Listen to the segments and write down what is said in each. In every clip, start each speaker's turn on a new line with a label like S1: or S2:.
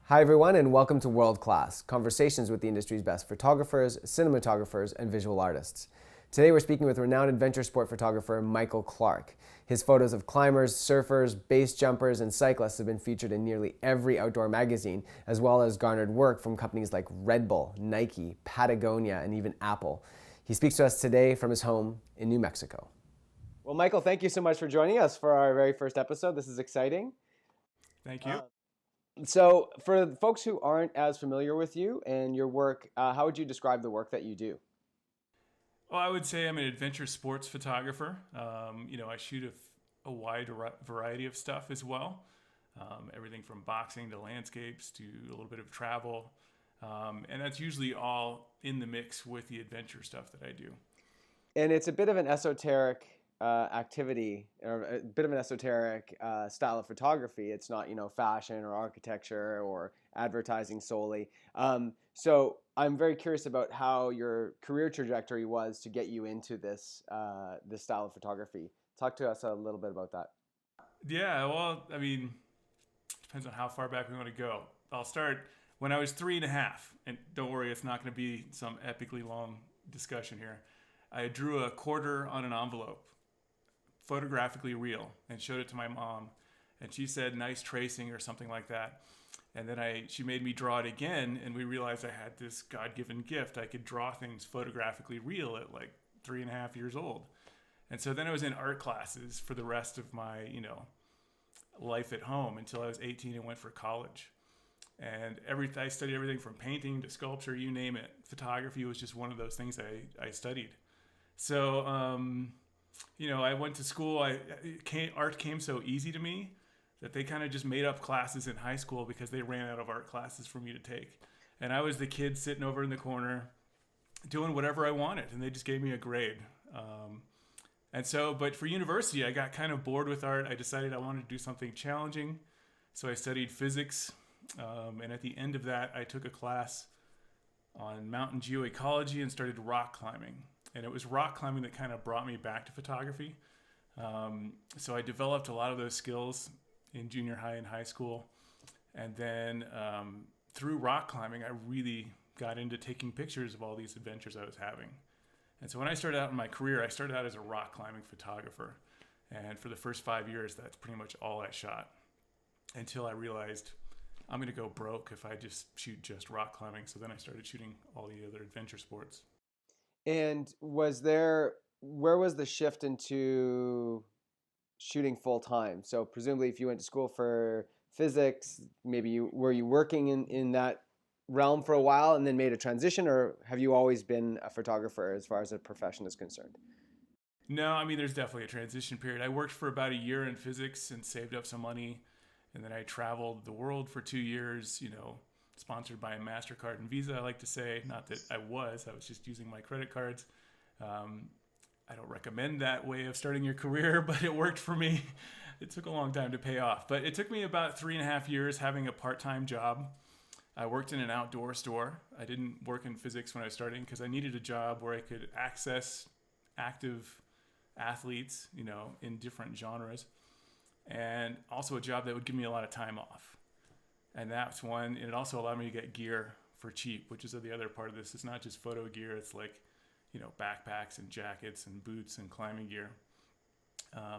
S1: Hi everyone and welcome to World Class, conversations with the industry's best photographers, cinematographers, and visual artists. Today we're speaking with renowned adventure sport photographer Michael Clark. His photos of climbers, surfers, base jumpers, and cyclists have been featured in nearly every outdoor magazine, as well as garnered work from companies like Red Bull, Nike, Patagonia, and even Apple. He speaks to us today from his home in New Mexico. Well, Michael, thank you so much for joining us for our very first episode. This is exciting.
S2: Thank you.
S1: So for folks who aren't as familiar with you and your work, how would you describe the work that you do?
S2: Well, I would say I'm an adventure sports photographer. I shoot a wide variety of stuff as well. Everything from boxing to landscapes to a little bit of travel. And that's usually all in the mix with the adventure stuff that I do.
S1: And it's a bit of an esoteric activity, or a bit of an esoteric style of photography. It's not, fashion or architecture or advertising solely. So I'm very curious about how your career trajectory was to get you into this style of photography. Talk to us a little bit about that.
S2: Yeah, well, depends on how far back we want to go. I'll start when I was 3.5, and don't worry, it's not going to be some epically long discussion here. I drew a quarter on an envelope, photographically real, and showed it to my mom, and she said nice tracing or something like that. And then she made me draw it again, and we realized I had this God-given gift. I could draw things photographically real at like 3.5 years old. And so then I was in art classes for the rest of my life at home until I was 18 and went for college. And I studied everything from painting to sculpture, you name it. Photography was just one of those things I studied. So I went to school. Art came so easy to me that they kind of just made up classes in high school because they ran out of art classes for me to take. And I was the kid sitting over in the corner doing whatever I wanted, and they just gave me a grade. But for university, I got kind of bored with art. I decided I wanted to do something challenging. So I studied physics. And at the end of that, I took a class on mountain geoecology and started rock climbing. And it was rock climbing that kind of brought me back to photography. So I developed a lot of those skills in junior high and high school. And then through rock climbing, I really got into taking pictures of all these adventures I was having. And so when I started out in my career, I started out as a rock climbing photographer. And for the first 5 years, that's pretty much all I shot until I realized I'm going to go broke if I just shoot just rock climbing. So then I started shooting all the other adventure sports.
S1: And where was the shift into shooting full time? So presumably if you went to school for physics, were you working in that realm for a while and then made a transition, or have you always been a photographer as far as a profession is concerned?
S2: No, there's definitely a transition period. I worked for about a year in physics and saved up some money. And then I traveled the world for 2 years, sponsored by MasterCard and Visa, I like to say. Not that I was just using my credit cards. I don't recommend that way of starting your career, but it worked for me. It took a long time to pay off. But it took me about 3.5 years having a part-time job. I worked in an outdoor store. I didn't work in physics when I was starting because I needed a job where I could access active athletes, in different genres. And also a job that would give me a lot of time off. And that's one, and it also allowed me to get gear for cheap, which is the other part of this. It's not just photo gear, it's like, backpacks and jackets and boots and climbing gear.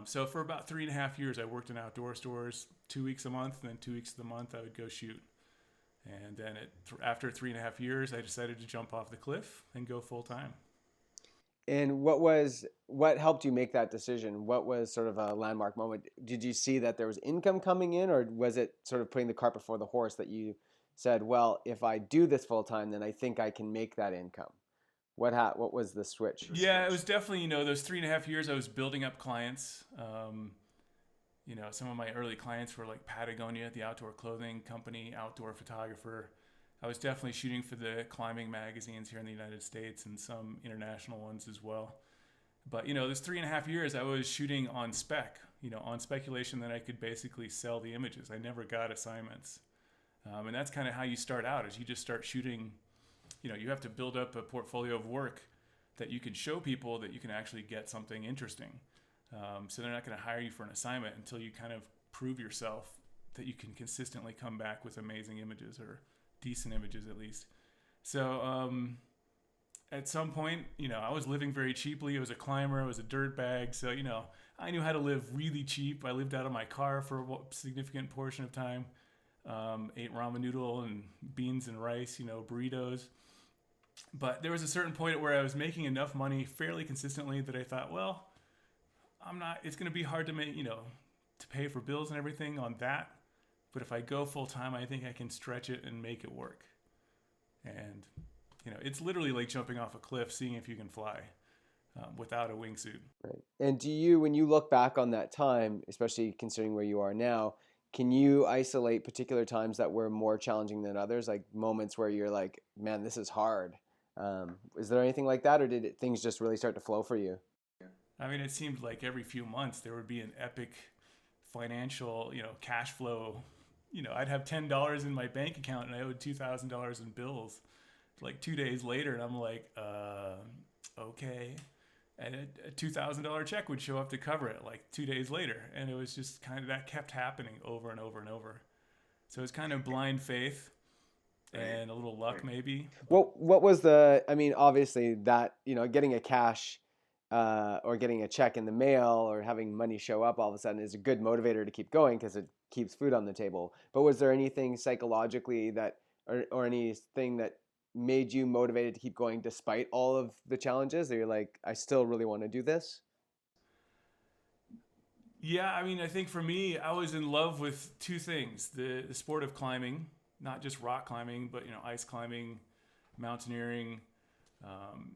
S2: So for about 3.5 years, I worked in outdoor stores 2 weeks a month, and then 2 weeks of the month I would go shoot. And then after 3.5 years, I decided to jump off the cliff and go full time.
S1: And what helped you make that decision? What was sort of a landmark moment? Did you see that there was income coming in, or was it sort of putting the cart before the horse that you said, well, if I do this full time, then I think I can make that income? What was the switch?
S2: Yeah, it was definitely, those 3.5 years I was building up clients. Some of my early clients were like Patagonia, the outdoor clothing company, outdoor photographer. I was definitely shooting for the climbing magazines here in the United States and some international ones as well. But, those 3.5 years, I was shooting on spec, on speculation that I could basically sell the images. I never got assignments. And that's kind of how you start out, is you just start shooting. You have to build up a portfolio of work that you can show people that you can actually get something interesting. So they're not going to hire you for an assignment until you kind of prove yourself that you can consistently come back with amazing images, or decent images at least. So at some point, I was living very cheaply. I was a climber. I was a dirt bag. So, I knew how to live really cheap. I lived out of my car for a significant portion of time. Ate ramen noodle and beans and rice, burritos. But there was a certain point where I was making enough money fairly consistently that I thought, well, it's going to be hard to make, to pay for bills and everything on that. But if I go full time, I think I can stretch it and make it work. And, it's literally like jumping off a cliff, seeing if you can fly without a wingsuit.
S1: Right. And do you, when you look back on that time, especially considering where you are now, can you isolate particular times that were more challenging than others, like moments where you're like, man, this is hard? Is there anything like that, or did things just really start to flow for you?
S2: I mean, it seemed like every few months there would be an epic financial, cash flow. I'd have $10 in my bank account and I owed $2,000 in bills. Like 2 days later, and I'm like, okay. And a $2,000 check would show up to cover it like 2 days later. And it was just kind of, that kept happening over and over and over. So it's kind of blind faith and a little luck maybe.
S1: What was obviously that, getting a cash or getting a check in the mail or having money show up all of a sudden is a good motivator to keep going because it keeps food on the table. But was there anything psychologically that, or anything that made you motivated to keep going despite all of the challenges? That you're like, I still really want to do this?
S2: Yeah, I think for me, I was in love with two things: the sport of climbing, not just rock climbing, but ice climbing, mountaineering,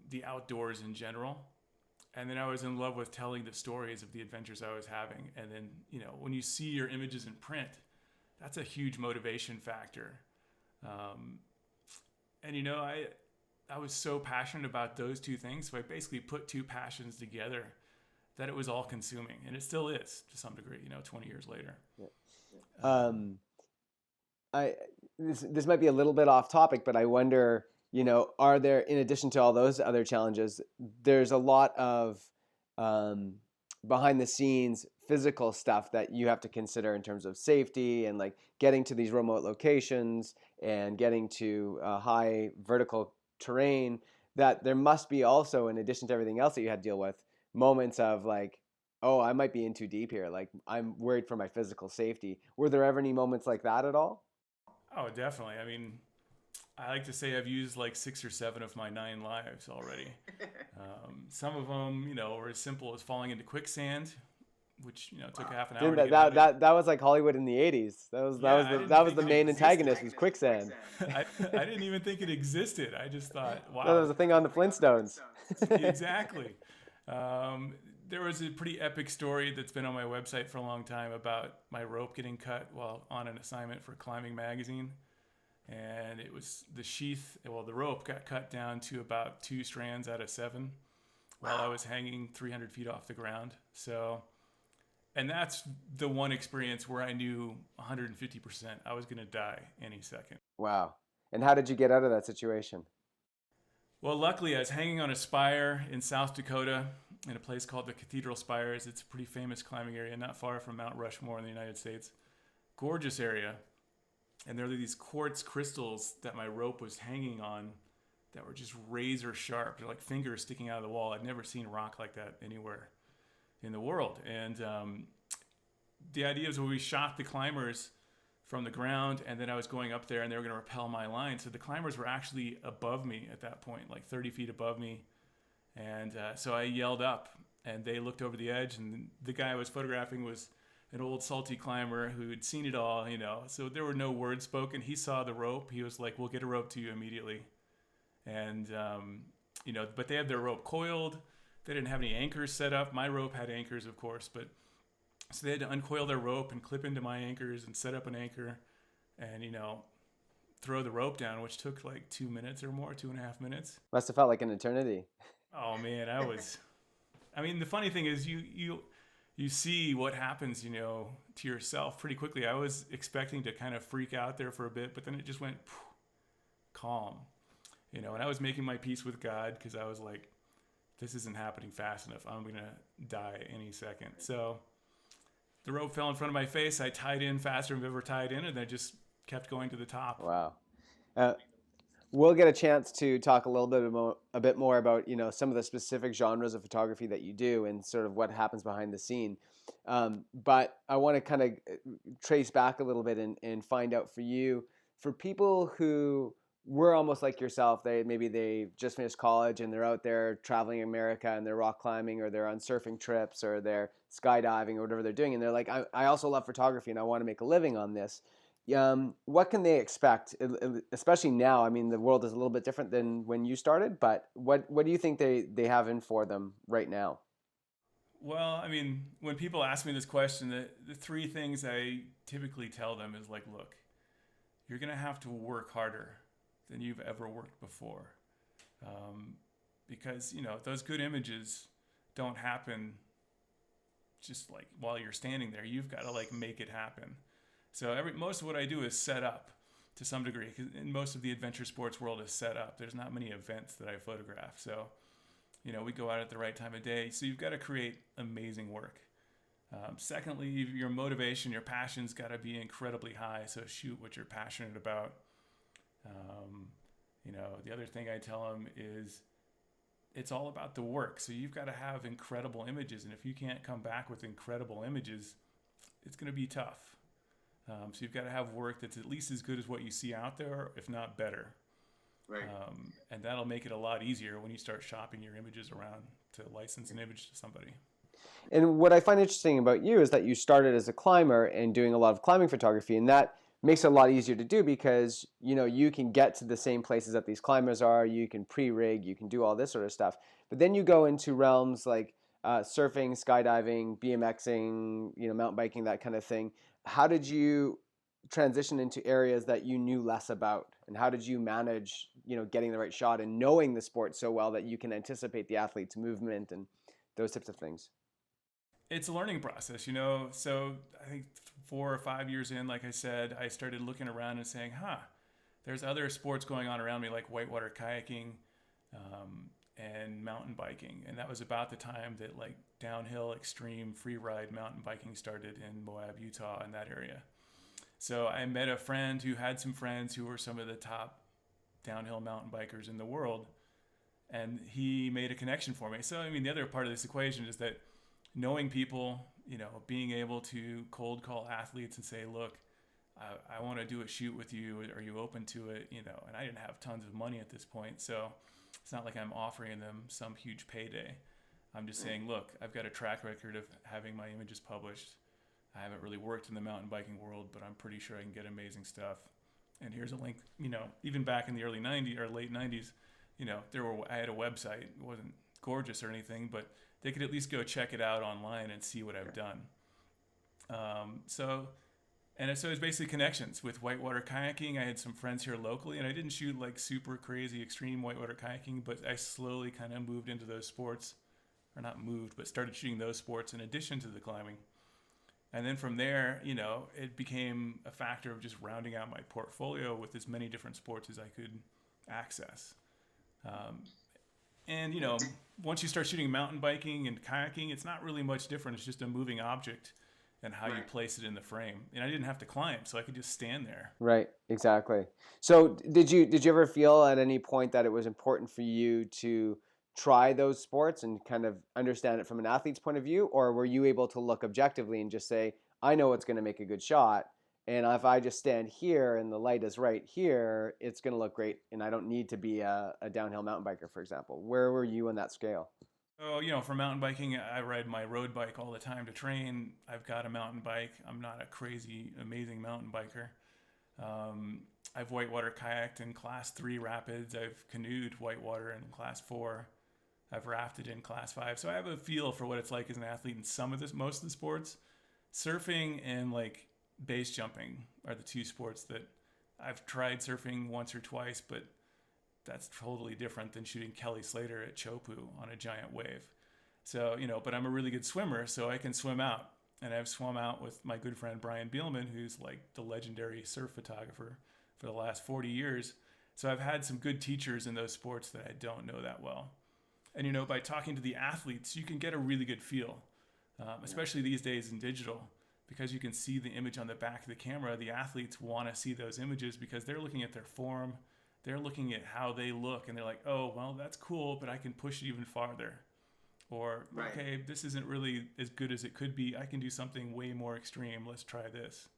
S2: the outdoors in general. And then I was in love with telling the stories of the adventures I was having. And then when you see your images in print, that's a huge motivation factor. And I was so passionate about those two things, so I basically put two passions together that it was all consuming, and it still is to some degree, 20 years later.
S1: Yeah. This might be a little bit off topic, but I wonder, are there, in addition to all those other challenges, there's a lot of behind the scenes physical stuff that you have to consider in terms of safety and like getting to these remote locations and getting to high vertical terrain, that there must be also, in addition to everything else that you had to deal with, moments of like, oh, I might be in too deep here. Like, I'm worried for my physical safety. Were there ever any moments like that at all?
S2: Oh, definitely. I like to say I've used like 6 or 7 of my 9 lives already. Some of them, were as simple as falling into quicksand, which took half an hour.
S1: That was like Hollywood in the 80s. That was the main antagonist, was quicksand.
S2: I didn't even think it existed. I just thought, wow.
S1: That was a thing on the Flintstones.
S2: Exactly. There was a pretty epic story that's been on my website for a long time about my rope getting cut while on an assignment for Climbing magazine. And it was the rope got cut down to about 2 strands out of 7 while I was hanging 300 feet off the ground. So, and that's the one experience where I knew 150% I was going to die any second.
S1: Wow. And how did you get out of that situation?
S2: Well, luckily I was hanging on a spire in South Dakota in a place called the Cathedral Spires. It's a pretty famous climbing area, not far from Mount Rushmore in the United States. Gorgeous area. And there are these quartz crystals that my rope was hanging on that were just razor sharp. They're like fingers sticking out of the wall. I'd never seen rock like that anywhere in the world. And the idea is when we shot the climbers from the ground, and then I was going up there and they were going to rappel my line. So the climbers were actually above me at that point, like 30 feet above me. And so I yelled up and they looked over the edge, and the guy I was photographing was an old salty climber who had seen it all, so there were no words spoken. He saw the rope. He was like, we'll get a rope to you immediately. And, but they had their rope coiled. They didn't have any anchors set up. My rope had anchors, of course, but so they had to uncoil their rope and clip into my anchors and set up an anchor and, throw the rope down, which took like 2 minutes or more, 2.5 minutes.
S1: Must have felt like an eternity.
S2: Oh man, the funny thing is you see what happens, to yourself pretty quickly. I was expecting to kind of freak out there for a bit, but then it just went calm, and I was making my peace with God because I was like, this isn't happening fast enough. I'm going to die any second. So the rope fell in front of my face. I tied in faster than I've ever tied in, and then just kept going to the top.
S1: Wow. Uh, we'll get a chance to talk a little bit a bit more about some of the specific genres of photography that you do and sort of what happens behind the scene. But I want to kind of trace back a little bit and find out for people who were almost like yourself. They just finished college and they're out there traveling America and they're rock climbing or they're on surfing trips or they're skydiving or whatever they're doing, and they're like, I also love photography and I want to make a living on this. What can they expect, especially now? I mean, the world is a little bit different than when you started, but what do you think they have in for them right now?
S2: Well, I mean, when people ask me this question, the three things I typically tell them is like, look, you're going to have to work harder than you've ever worked before. Because, those good images don't happen just like while you're standing there. You've got to like make it happen. So most of what I do is set up to some degree, because in most of the adventure sports world is set up. There's not many events that I photograph. So, we go out at the right time of day. So you've got to create amazing work. Secondly, your motivation, your passion's got to be incredibly high. So shoot what you're passionate about. The other thing I tell them is it's all about the work. So you've got to have incredible images. And if you can't come back with incredible images, it's going to be tough. So you've got to have work that's at least as good as what you see out there, if not better.
S1: Right.
S2: And that'll make it a lot easier when you start shopping your images around to license an image to somebody.
S1: And what I find interesting about you is that you started as a climber and doing a lot of climbing photography, and that makes it a lot easier to do because you can get to the same places that these climbers are. You can pre-rig, you can do all this sort of stuff. But then you go into realms like surfing, skydiving, BMXing, mountain biking, that kind of thing. How did you transition into areas that you knew less about, and how did you manage getting the right shot and knowing the sport so well that you can anticipate the athlete's movement and those types of things?
S2: It's a learning process, so I think 4 or 5 years in, like I said, I started looking around and saying, there's other sports going on around me, like whitewater kayaking and mountain biking. And that was about the time that like downhill extreme free ride mountain biking started in Moab, Utah, in that area. So I met a friend who had some friends who were some of the top downhill mountain bikers in the world, and he made a connection for me. So, I mean, the other part of this equation is that knowing people, being able to cold call athletes and say, look, I want to do a shoot with you. Are you open to it? And I didn't have tons of money at this point. So it's not like I'm offering them some huge payday. I'm just saying, look, I've got a track record of having my images published. I haven't really worked in the mountain biking world, but I'm pretty sure I can get amazing stuff. And here's a link, even back in the early 90s or late 90s, I had a website. It wasn't gorgeous or anything, but they could at least go check it out online and see what I've done. So it was basically connections with whitewater kayaking. I had some friends here locally, and I didn't shoot like super crazy extreme whitewater kayaking, but I slowly kind of moved into those sports, or not moved, but started shooting those sports in addition to the climbing. And then from there, it became a factor of just rounding out my portfolio with as many different sports as I could access. And once you start shooting mountain biking and kayaking, it's not really much different. It's just a moving object and how you place it in the frame. And I didn't have to climb, so I could just stand there.
S1: Right, exactly. So did you ever feel at any point that it was important for you to try those sports and kind of understand it from an athlete's point of view, or were you able to look objectively and just say, I know what's going to make a good shot, and if I just stand here and the light is right here, it's going to look great, and I don't need to be a downhill mountain biker, for example? Where were you on that scale?
S2: Oh, for mountain biking, I ride my road bike all the time to train. I've got a mountain bike. I'm not a crazy, amazing mountain biker. I've whitewater kayaked in class 3 rapids. I've canoed whitewater in class 4. I've rafted in class 5. So I have a feel for what it's like as an athlete in most of the sports. Surfing and like base jumping are the two sports that I've tried surfing once or twice, but that's totally different than shooting Kelly Slater at Chopu on a giant wave. So, but I'm a really good swimmer, so I can swim out. And I've swum out with my good friend Brian Bielman, who's like the legendary surf photographer for the last 40 years. So I've had some good teachers in those sports that I don't know that well. And, by talking to the athletes, you can get a really good feel, especially these days in digital. because you can see the image on the back of the camera. The athletes want to see those images because they're looking at their form, they're looking at how they look, and they're like, oh, well, that's cool, but I can push it even farther. Or, okay, this isn't really as good as it could be. I can do something way more extreme. Let's try this.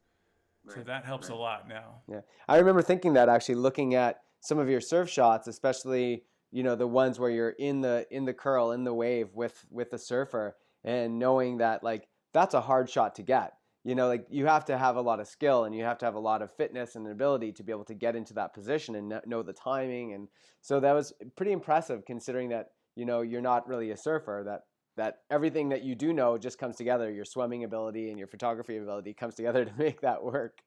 S2: So that helps a lot now.
S1: Yeah. I remember thinking that, actually, looking at some of your surf shots, especially, the ones where you're in the curl, in the wave with the surfer, and knowing that, like, that's a hard shot to get. Like, you have to have a lot of skill, and you have to have a lot of fitness and ability to be able to get into that position and know the timing. And so that was pretty impressive, considering that, you're not really a surfer, that everything that you do know just comes together. Your swimming ability and your photography ability comes together to make that work.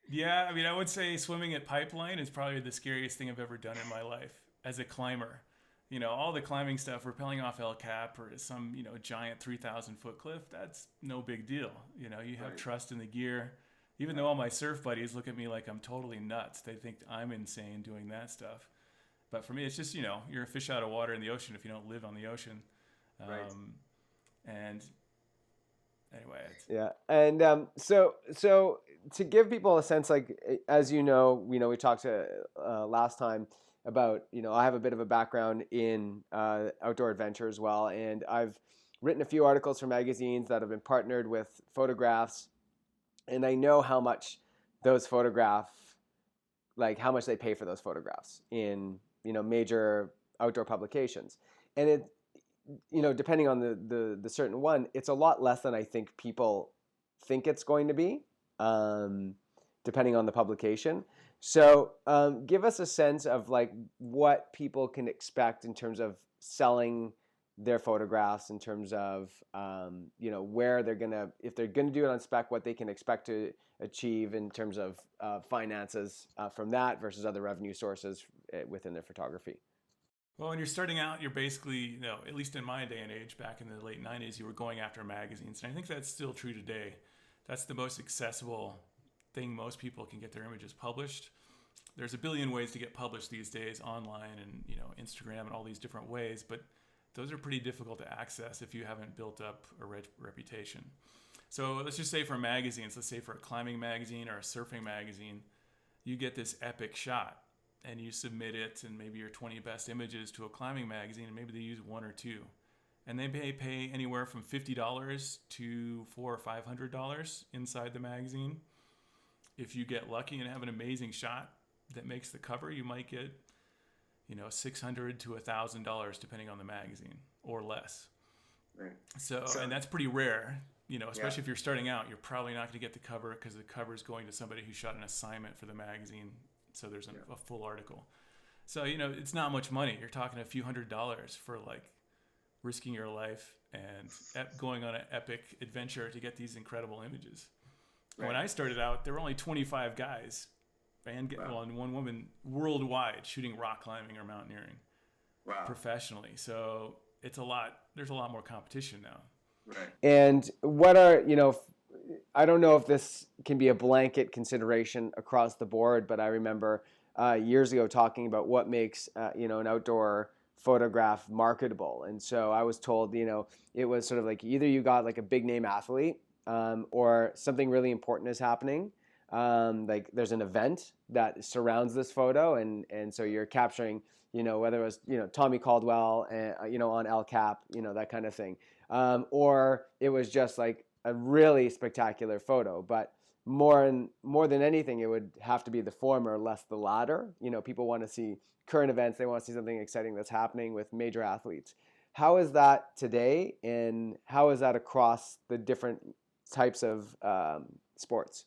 S2: Yeah, I mean, I would say swimming at Pipeline is probably the scariest thing I've ever done in my life as a climber. All the climbing stuff, rappelling off El Cap or some, giant 3,000 foot cliff, that's no big deal. You have trust in the gear. Even though all my surf buddies look at me like I'm totally nuts. They think I'm insane doing that stuff. But for me, it's just, you're a fish out of water in the ocean if you don't live on the ocean. And anyway.
S1: Yeah. And so to give people a sense, like, as we talked last time about, I have a bit of a background in outdoor adventure as well. And I've written a few articles for magazines that have been partnered with photographs. And I know how much those how much they pay for those photographs in, major outdoor publications. And it, depending on the certain one, it's a lot less than I think people think it's going to be, depending on the publication. So give us a sense of, like, what people can expect in terms of selling their photographs, in terms of, where they're going to, if they're going to do it on spec, what they can expect to achieve in terms of finances from that versus other revenue sources within their photography.
S2: Well, when you're starting out, you're basically, at least in my day and age, back in the late 90s, you were going after magazines. And I think that's still true today. That's the most accessible thing most people can get their images published. There's a billion ways to get published these days, online and, Instagram and all these different ways. But those are pretty difficult to access if you haven't built up a reputation. So let's just say for magazines, let's say for a climbing magazine or a surfing magazine, you get this epic shot. And you submit it and maybe your 20 best images to a climbing magazine, and maybe they use one or two. And they may pay anywhere from $50 to $400 or $500 inside the magazine. If you get lucky and have an amazing shot that makes the cover, you might get, $600 to $1,000 depending on the magazine or less.
S3: Right.
S2: So and that's pretty rare, especially if you're starting out. You're probably not going to get the cover because the cover is going to somebody who shot an assignment for the magazine. So there's a full article. So, it's not much money. You're talking a few $100s for, like, risking your life and going on an epic adventure to get these incredible images. Right. When I started out, there were only 25 guys and one woman worldwide shooting rock climbing or mountaineering professionally. So there's a lot more competition now.
S3: Right.
S1: And what are, I don't know if this can be a blanket consideration across the board, but I remember years ago talking about what makes an outdoor photograph marketable. And so I was told, it was sort of like either you got like a big name athlete or something really important is happening. Like there's an event that surrounds this photo, and so you're capturing, whether it was Tommy Caldwell, on El Cap, that kind of thing, or it was just like a really spectacular photo. But more than anything, it would have to be the former, less the latter. People want to see current events. They want to see something exciting that's happening with major athletes. How is that today, and how is that across the different types of sports?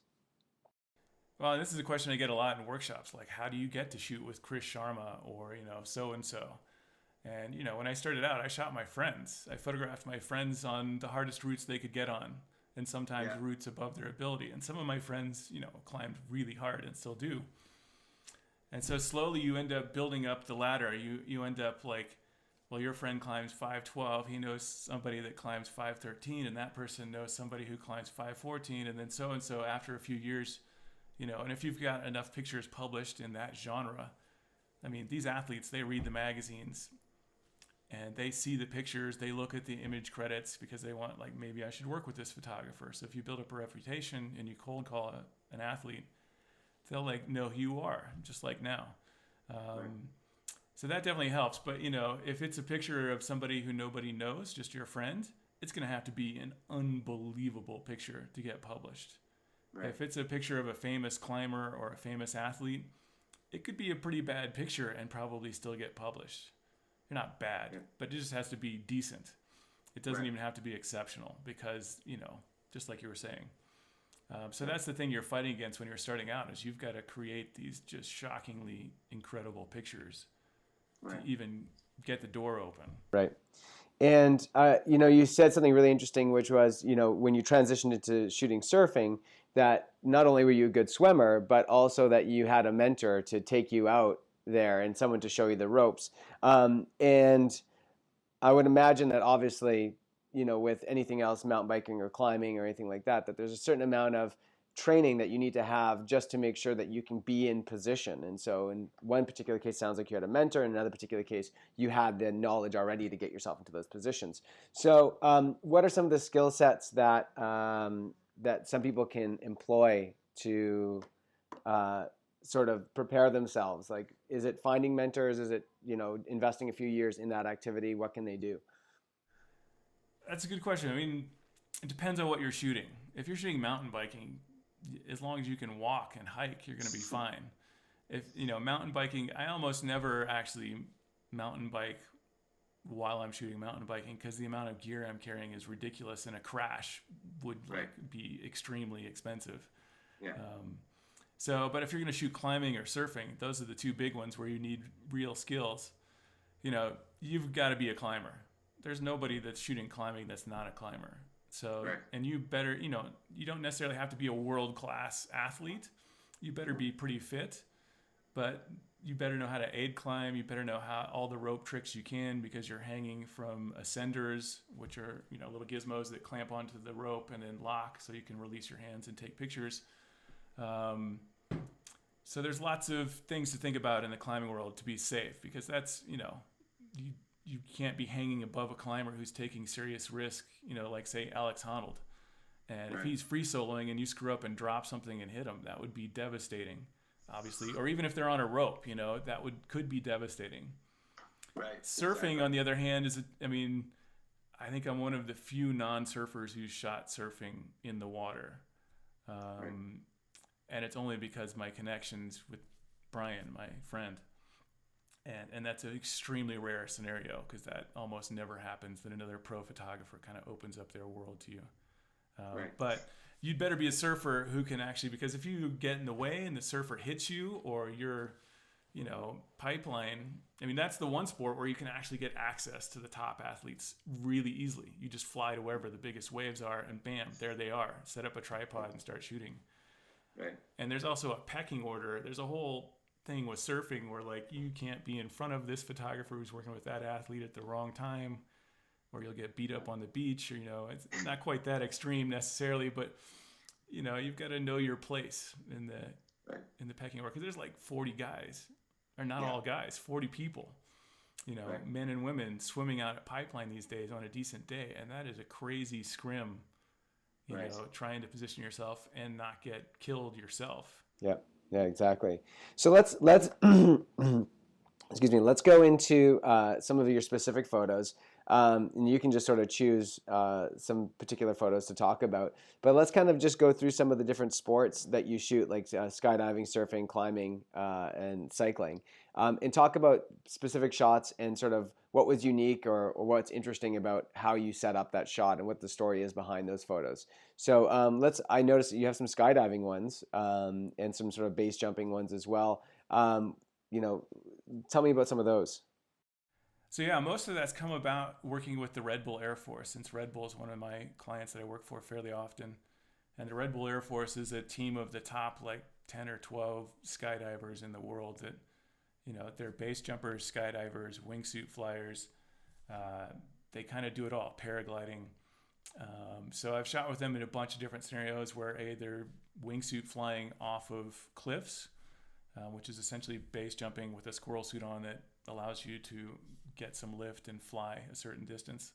S2: Well, this is a question I get a lot in workshops. Like, how do you get to shoot with Chris Sharma or, so-and-so? And, when I started out, I shot my friends. I photographed my friends on the hardest routes they could get on, and sometimes routes above their ability. And some of my friends, climbed really hard and still do. And so slowly you end up building up the ladder. You end up like, well, your friend climbs 512. He knows somebody that climbs 513, and that person knows somebody who climbs 514. And then so-and-so after a few years, and if you've got enough pictures published in that genre, I mean, these athletes, they read the magazines and they see the pictures, they look at the image credits because they want, like, maybe I should work with this photographer. So if you build up a reputation and you cold call an athlete, they'll like know who you are, just like now. So that definitely helps. But if it's a picture of somebody who nobody knows, just your friend, it's going to have to be an unbelievable picture to get published. Right. If it's a picture of a famous climber or a famous athlete, it could be a pretty bad picture and probably still get published. You're not bad, but it just has to be decent. It doesn't even have to be exceptional because, just like you were saying. So that's the thing you're fighting against when you're starting out, is you've got to create these just shockingly incredible pictures to even get the door open.
S1: Right. And, you said something really interesting, which was, when you transitioned into shooting surfing, that not only were you a good swimmer, but also that you had a mentor to take you out there and someone to show you the ropes. And I would imagine that obviously, with anything else, mountain biking or climbing or anything like that, that there's a certain amount of training that you need to have just to make sure that you can be in position. And so in one particular case, sounds like you had a mentor. In another particular case, you had the knowledge already to get yourself into those positions. So what are some of the skill sets that that some people can employ to sort of prepare themselves? Like, is it finding mentors? Is it, investing a few years in that activity? What can they do?
S2: That's a good question. I mean, it depends on what you're shooting. If you're shooting mountain biking, as long as you can walk and hike, you're going to be fine. If, mountain biking, I almost never actually mountain bike while I'm shooting mountain biking because the amount of gear I'm carrying is ridiculous, and a crash would be extremely expensive. Yeah. But if you're going to shoot climbing or surfing, those are the two big ones where you need real skills. You've got to be a climber. There's nobody that's shooting climbing that's not a climber. So, and you better, you don't necessarily have to be a world-class athlete. You better be pretty fit, but you better know how to aid climb. You better know how all the rope tricks you can, because you're hanging from ascenders, which are, little gizmos that clamp onto the rope and then lock so you can release your hands and take pictures. So there's lots of things to think about in the climbing world to be safe, because that's, you can't be hanging above a climber who's taking serious risk, like say Alex Honnold. And if he's free soloing and you screw up and drop something and hit him, that would be devastating, obviously. Or even if they're on a rope, that could be devastating. Right. Surfing, on the other hand, I think I'm one of the few non-surfers who shot surfing in the water. And it's only because my connections with Brian, my friend. And that's an extremely rare scenario, because that almost never happens, that another pro photographer kind of opens up their world to you. But you'd better be a surfer who can actually, because if you get in the way and the surfer hits you, or your, pipeline, that's the one sport where you can actually get access to the top athletes really easily. You just fly to wherever the biggest waves are and bam, there they are. Set up a tripod and start shooting. Right. And there's also a pecking order. There's a whole thing with surfing where, like, you can't be in front of this photographer who's working with that athlete at the wrong time, or you'll get beat up on the beach, or it's not quite that extreme necessarily, but you've got to know your place in the pecking order, because there's like 40 guys, or not all guys, 40 people, men and women swimming out at pipeline these days on a decent day, and that is a crazy scrim, trying to position yourself and not get killed yourself.
S1: Yeah, exactly. So let's excuse me. Let's go into some of your specific photos, and you can just sort of choose some particular photos to talk about. But let's kind of just go through some of the different sports that you shoot, like skydiving, surfing, climbing, and cycling, and talk about specific shots and sort of what was unique or what's interesting about how you set up that shot and what the story is behind those photos. So I noticed that you have some skydiving ones and some sort of base jumping ones as well. Tell me about some of those.
S2: So yeah, most of that's come about working with the Red Bull Air Force, since Red Bull is one of my clients that I work for fairly often. And the Red Bull Air Force is a team of the top like 10 or 12 skydivers in the world that, they're base jumpers, skydivers, wingsuit flyers. They kind of do it all, paragliding. So I've shot with them in a bunch of different scenarios where they're wingsuit flying off of cliffs, which is essentially base jumping with a squirrel suit on that allows you to get some lift and fly a certain distance.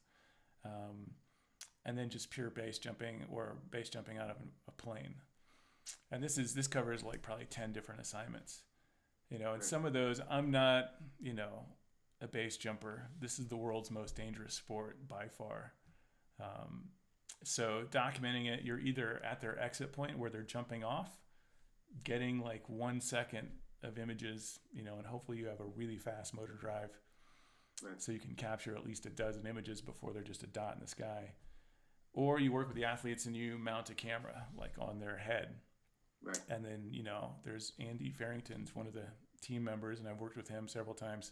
S2: And then just pure base jumping or base jumping out of a plane. And this covers like probably 10 different assignments, and some of those I'm not, a base jumper. This is the world's most dangerous sport by far. So documenting it, you're either at their exit point where they're jumping off, getting like 1 second of images, and hopefully you have a really fast motor drive, so you can capture at least a dozen images before they're just a dot in the sky. Or you work with the athletes and you mount a camera like on their head.
S3: Right.
S2: And then, there's Andy Farrington's one of the team members, and I've worked with him several times,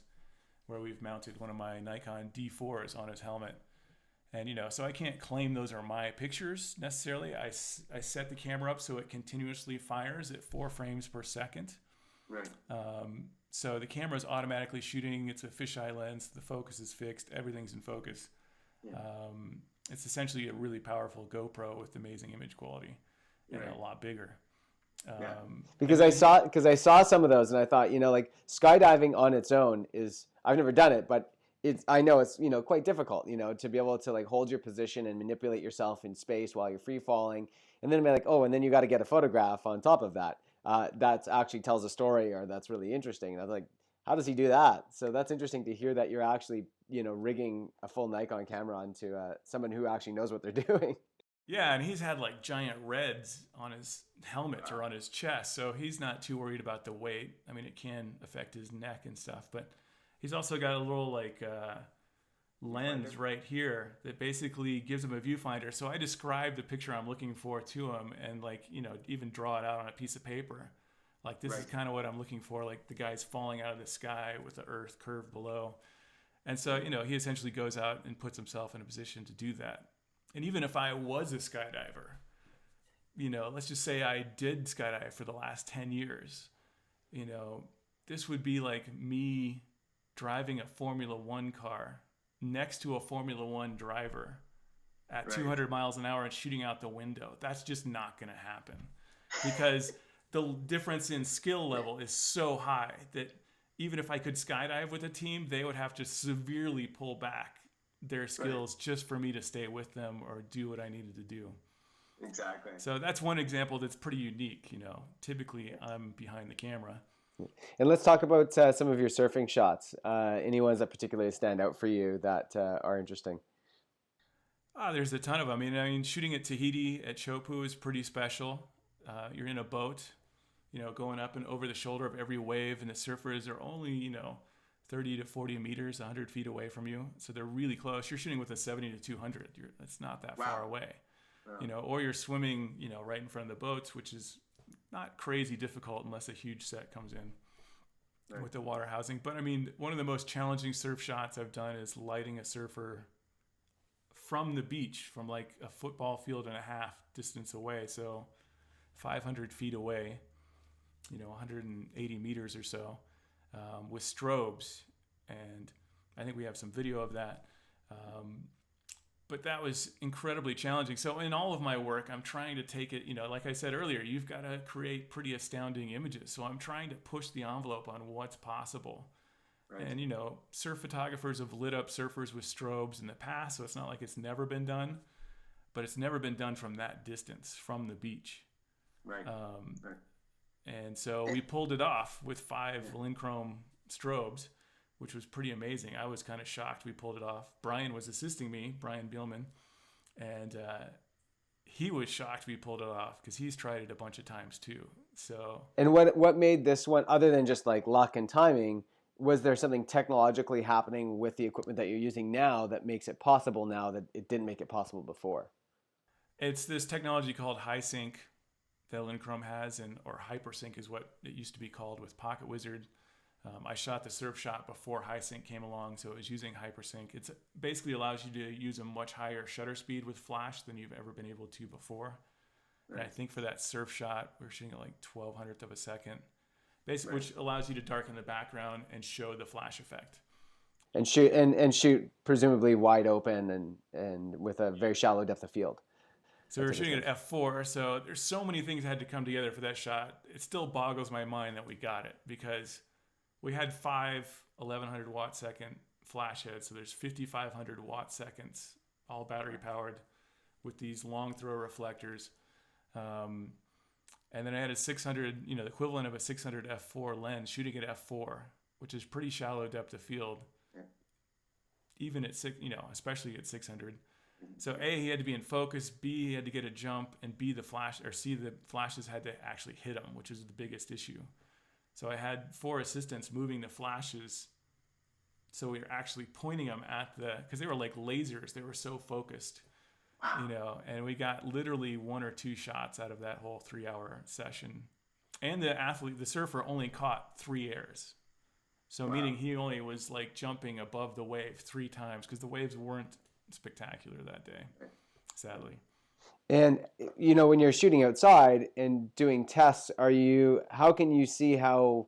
S2: where we've mounted one of my Nikon D4s on his helmet. And, so I can't claim those are my pictures necessarily. I set the camera up so it continuously fires at 4 frames per second.
S3: Right.
S2: So the camera is automatically shooting. It's a fisheye lens. The focus is fixed. Everything's in focus.
S3: Yeah.
S2: It's essentially a really powerful GoPro with amazing image quality and a lot bigger.
S1: Because I saw some of those and I thought, like skydiving on its own is, I've never done it, but I know it's, quite difficult, to be able to like hold your position and manipulate yourself in space while you're free falling. And then be like, oh, and then you got to get a photograph on top of that. That actually tells a story, or that's really interesting. And I was like, how does he do that? So that's interesting to hear that you're actually, rigging a full Nikon camera onto someone who actually knows what they're doing.
S2: Yeah, and he's had like giant reds on his helmet or on his chest, so he's not too worried about the weight. I mean, it can affect his neck and stuff, but he's also got a little like lens right here that basically gives him a viewfinder. So I describe the picture I'm looking for to him and like, even draw it out on a piece of paper. Like this is kind of what I'm looking for. Like the guy's falling out of the sky with the earth curved below. And so, he essentially goes out and puts himself in a position to do that. And even if I was a skydiver, let's just say I did skydive for the last 10 years, this would be like me driving a Formula One car next to a Formula One driver at 200 miles an hour and shooting out the window. That's just not going to happen because the difference in skill level is so high that even if I could skydive with a team, they would have to severely pull back their skills just for me to stay with them or do what I needed to do.
S3: Exactly.
S2: So that's one example that's pretty unique. Typically I'm behind the camera.
S1: And let's talk about some of your surfing shots. Any ones that particularly stand out for you that are interesting?
S2: There's a ton of them. I mean, shooting at Tahiti at Chopu is pretty special. You're in a boat, going up and over the shoulder of every wave, and the surfers are only, 30 to 40 meters, 100 feet away from you. So they're really close. You're shooting with a 70 to 200. That's not that far away, or you're swimming, right in front of the boats, which is not crazy difficult unless a huge set comes in with the water housing. But I mean, one of the most challenging surf shots I've done is lighting a surfer from the beach, from like a football field and a half distance away. So 500 feet away, 180 meters or so. With strobes, and I think we have some video of that. But that was incredibly challenging. So in all of my work, I'm trying to take it, like I said earlier, you've got to create pretty astounding images. So I'm trying to push the envelope on what's possible. Right. And, surf photographers have lit up surfers with strobes in the past, so it's not like it's never been done, but it's never been done from that distance, from the beach.
S3: Right.
S2: And so we pulled it off with 5 Linchrome strobes, which was pretty amazing. I was kind of shocked we pulled it off. Brian was assisting me, Brian Bielman, and he was shocked we pulled it off because he's tried it a bunch of times too. So. And
S1: what made this one, other than just like luck and timing, was there something technologically happening with the equipment that you're using now that makes it possible now that it didn't make it possible before?
S2: It's this technology called high sync that Linchrome has, or hypersync is what it used to be called with Pocket Wizard. I shot the surf shot before high sync came along, so it was using hypersync. It basically allows you to use a much higher shutter speed with flash than you've ever been able to before. Right. And I think for that surf shot, we're shooting at like 1/1200th of a second, basically, which allows you to darken the background and show the flash effect.
S1: And shoot presumably wide open and with a very shallow depth of field.
S2: So we're shooting at f4, so there's so many things that had to come together for that shot. It still boggles my mind that we got it because we had 5 1100 watt second flash heads. So there's 5,500 watt seconds, all battery powered, with these long throw reflectors. And then I had a 600, the equivalent of a 600 f4 lens shooting at f4, which is pretty shallow depth of field, even at especially at 600. So A, he had to be in focus, B, he had to get a jump, and C, the flashes had to actually hit him, which is the biggest issue. So I had 4 assistants moving the flashes. So we were actually pointing them at because they were like lasers. They were so focused, and we got literally 1 or 2 shots out of that whole 3-hour session. And the surfer only caught 3 airs. So meaning he only was like jumping above the wave 3 times because the waves weren't spectacular that day, sadly.
S1: And when you're shooting outside and doing tests, how can you see how,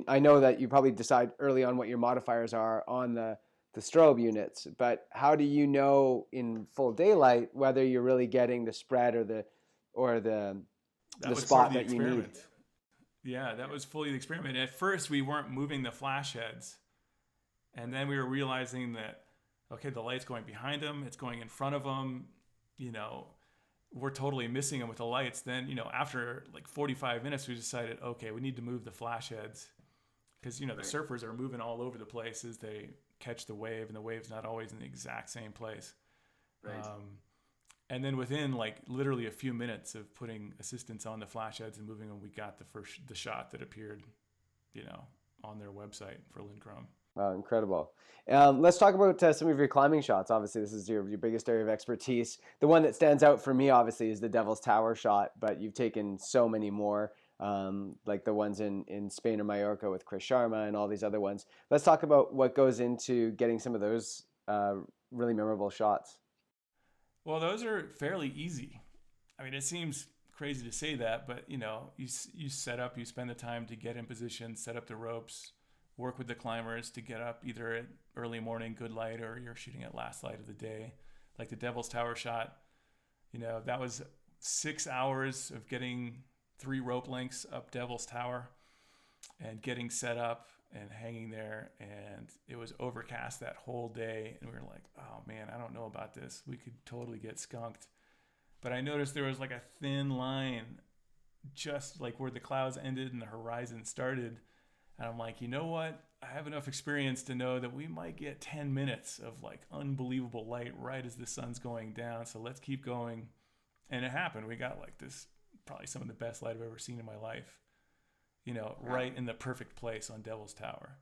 S1: I know that you probably decide early on what your modifiers are on the strobe units, but how do you know in full daylight whether you're really getting the spread or the spot that you need?
S2: Yeah, that was fully the experiment. At first, we weren't moving the flash heads. And then we were realizing that, okay, the light's going behind them. It's going in front of them. We're totally missing them with the lights. Then, after like 45 minutes, we decided, okay, we need to move the flash heads. Because, the surfers are moving all over the place as they catch the wave. And the wave's not always in the exact same place.
S3: Right.
S2: And then within like literally a few minutes of putting assistants on the flash heads and moving them, we got the shot that appeared, on their website for Lincrom.
S1: Wow, incredible. Let's talk about some of your climbing shots. Obviously, this is your biggest area of expertise. The one that stands out for me, obviously, is the Devil's Tower shot, but you've taken so many more, like the ones in Spain or Mallorca with Chris Sharma and all these other ones. Let's talk about what goes into getting some of those really memorable shots.
S2: Well, those are fairly easy. It seems crazy to say that, but you set up, you spend the time to get in position, set up the ropes, work with the climbers to get up either at early morning, good light, or you're shooting at last light of the day. Like the Devil's Tower shot, that was 6 hours of getting 3 rope lengths up Devil's Tower and getting set up and hanging there, and it was overcast that whole day, and we were like, oh man, I don't know about this. We could totally get skunked. But I noticed there was like a thin line just like where the clouds ended and the horizon started, and I'm like, you know what? I have enough experience to know that we might get 10 minutes of like unbelievable light right as the sun's going down, so let's keep going. And it happened. We got like this, probably some of the best light I've ever seen in my life. Right in the perfect place on Devil's Tower.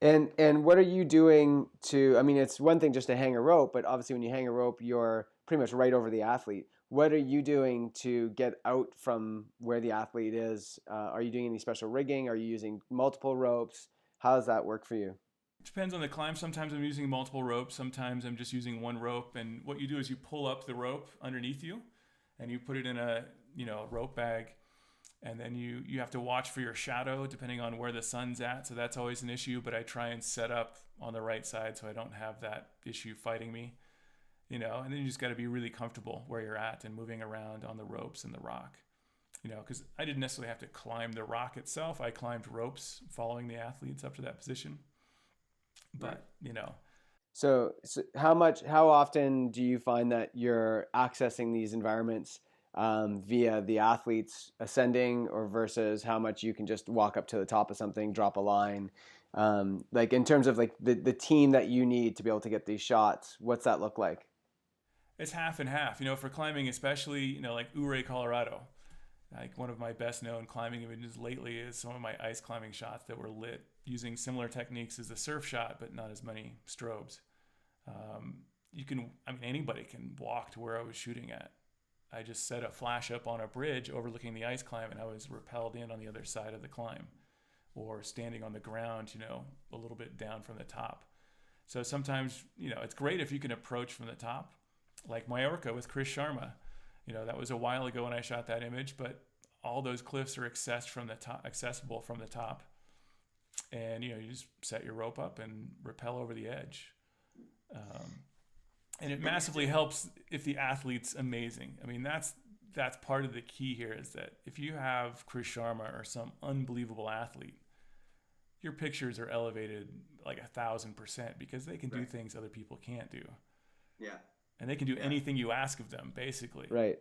S1: And what are you doing to, it's one thing just to hang a rope, but obviously when you hang a rope, you're pretty much right over the athlete. What are you doing to get out from where the athlete is? Are you doing any special rigging? Are you using multiple ropes? How does that work for you?
S2: It depends on the climb. Sometimes I'm using multiple ropes. Sometimes I'm just using one rope. And what you do is you pull up the rope underneath you and you put it in a rope bag. And then you have to watch for your shadow depending on where the sun's at. So that's always an issue, but I try and set up on the right side so I don't have that issue fighting me, and then you just got to be really comfortable where you're at and moving around on the ropes and the rock, because I didn't necessarily have to climb the rock itself. I climbed ropes following the athletes up to that position. But,
S1: So how often do you find that you're accessing these environments via the athletes ascending, or versus how much you can just walk up to the top of something, drop a line, like in terms of like the team that you need to be able to get these shots? What's that look like?
S2: It's half and half, for climbing, especially, like Ouray, Colorado. Like one of my best known climbing images lately is some of my ice climbing shots that were lit using similar techniques as the surf shot, but not as many strobes. Anybody can walk to where I was shooting at. I just set a flash up on a bridge overlooking the ice climb, and I was rappelled in on the other side of the climb, or standing on the ground, a little bit down from the top. So sometimes, it's great if you can approach from the top, like Mallorca with Chris Sharma. That was a while ago when I shot that image, but all those cliffs are accessible from the top. And, you just set your rope up and rappel over the edge. And it massively helps if the athlete's amazing. That's part of the key here, is that if you have Chris Sharma or some unbelievable athlete, your pictures are elevated like 1,000% because they can do things other people can't do.
S3: Yeah.
S2: And they can do anything you ask of them, basically.
S1: Right,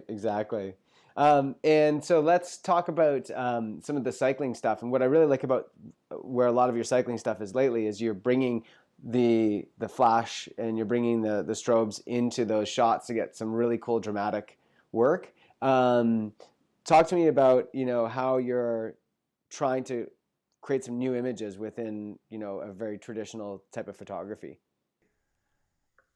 S1: exactly. And so let's talk about some of the cycling stuff. And what I really like about where a lot of your cycling stuff is lately is you're bringing the flash and you're bringing the strobes into those shots to get some really cool dramatic work. Talk to me about, how you're trying to create some new images within, a very traditional type of photography.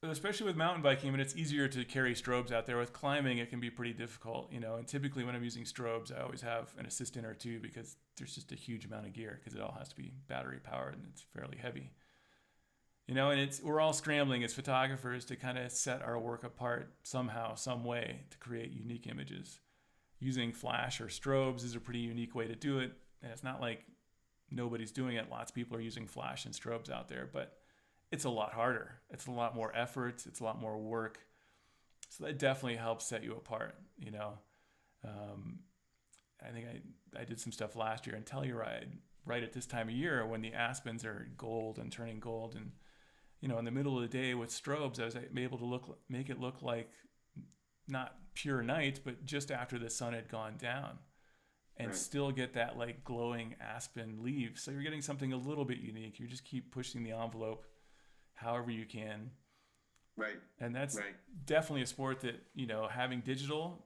S2: Especially with mountain biking, I mean, it's easier to carry strobes out there. With climbing, it can be pretty difficult, and typically when I'm using strobes, I always have an assistant or two because there's just a huge amount of gear because it all has to be battery powered and it's fairly heavy. And we're all scrambling as photographers to kind of set our work apart somehow, some way to create unique images. Using flash or strobes is a pretty unique way to do it. And it's not like nobody's doing it. Lots of people are using flash and strobes out there, but it's a lot harder. It's a lot more effort. It's a lot more work. So that definitely helps set you apart. I think I did some stuff last year in Telluride right at this time of year when the aspens are gold and turning gold. And, in the middle of the day with strobes, I was able to make it look like not pure night, but just after the sun had gone down and still get that like glowing aspen leaves. So you're getting something a little bit unique. You just keep pushing the envelope however you can.
S3: Right.
S2: And that's definitely a sport that, having digital